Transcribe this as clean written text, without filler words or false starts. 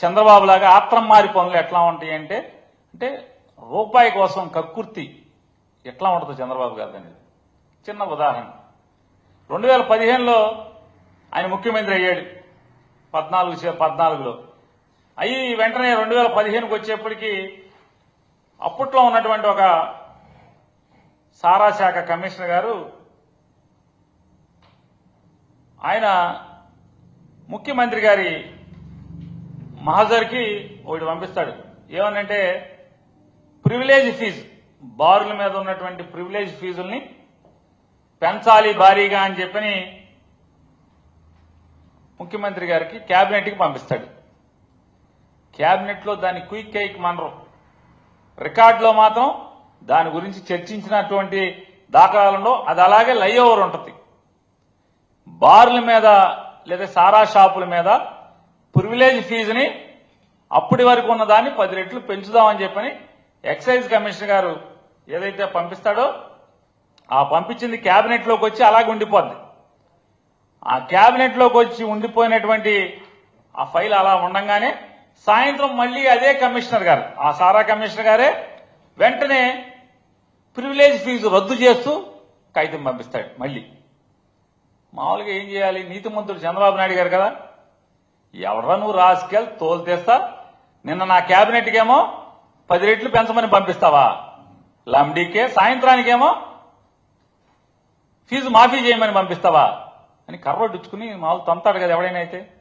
చంద్రబాబు లాగా ఆత్రంమారి పనులు ఎట్లా ఉంటాయి అంటే అంటే రూపాయి కోసం కక్కుర్తి ఎట్లా ఉంటుందో చంద్రబాబు గారు అనేది చిన్న ఉదాహరణ. 2015లో ఆయన ముఖ్యమంత్రి అయ్యాడు 14లో అయ్యి వెంటనే 2015కి వచ్చేప్పటికీ అప్పట్లో ఉన్నటువంటి ఒక సారా శాఖ కమిషనర్ గారు ఆయన ముఖ్యమంత్రి గారి మహజర్కి ఒకటి పంపిస్తాడు. ఏమనంటే ప్రివిలేజ్ ఫీజు, బారుల మీద ఉన్నటువంటి ప్రివిలేజ్ ఫీజుల్ని పెంచాలి భారీగా అని చెప్పని ముఖ్యమంత్రి గారికి క్యాబినెట్కి పంపిస్తాడు. క్యాబినెట్లో దాన్ని క్విక్ ఎయిక్ మనరు, రికార్డులో మాత్రం దాని గురించి చర్చించినటువంటి దాఖలాలలో అది అలాగే లై ఓవర్ ఉంటుంది. బార్ల మీద లేదా సారా షాపుల మీద ప్రివిలేజ్ ఫీజుని అప్పటి వరకు ఉన్న దాన్ని 10 రెట్లు పెంచుదామని చెప్పని ఎక్సైజ్ కమిషనర్ గారు ఏదైతే పంపిస్తాడో ఆ పంపించింది క్యాబినెట్లోకి వచ్చి అలాగే ఉండిపోద్ది. ఆ క్యాబినెట్లోకి వచ్చి ఉండిపోయినటువంటి ఆ ఫైల్ అలా ఉండంగానే సాయంత్రం మళ్లీ అదే కమిషనర్ గారు, ఆ సారా కమిషనర్ గారే వెంటనే ప్రివిలేజ్ ఫీజు రద్దు చేస్తూ కాగితం పంపిస్తాడు. మళ్లీ మామూలుగా ఏం చేయాలి, నీతిమంతుడు చంద్రబాబు నాయుడు గారు కదా, ఎవడరా నువ్వు రాసుకెళ్ళి తోలు తీస్తా, నిన్న నా క్యాబినెట్కి ఏమో 10 రెట్లు పెంచమని పంపిస్తావా, లండీకే సాయంత్రానికేమో ఫీజు మాఫీ చేయమని పంపిస్తావా అని కర్రొడ్డుచ్చుకుని మామూలు తంతాడు కదా ఎవడైనా అయితే.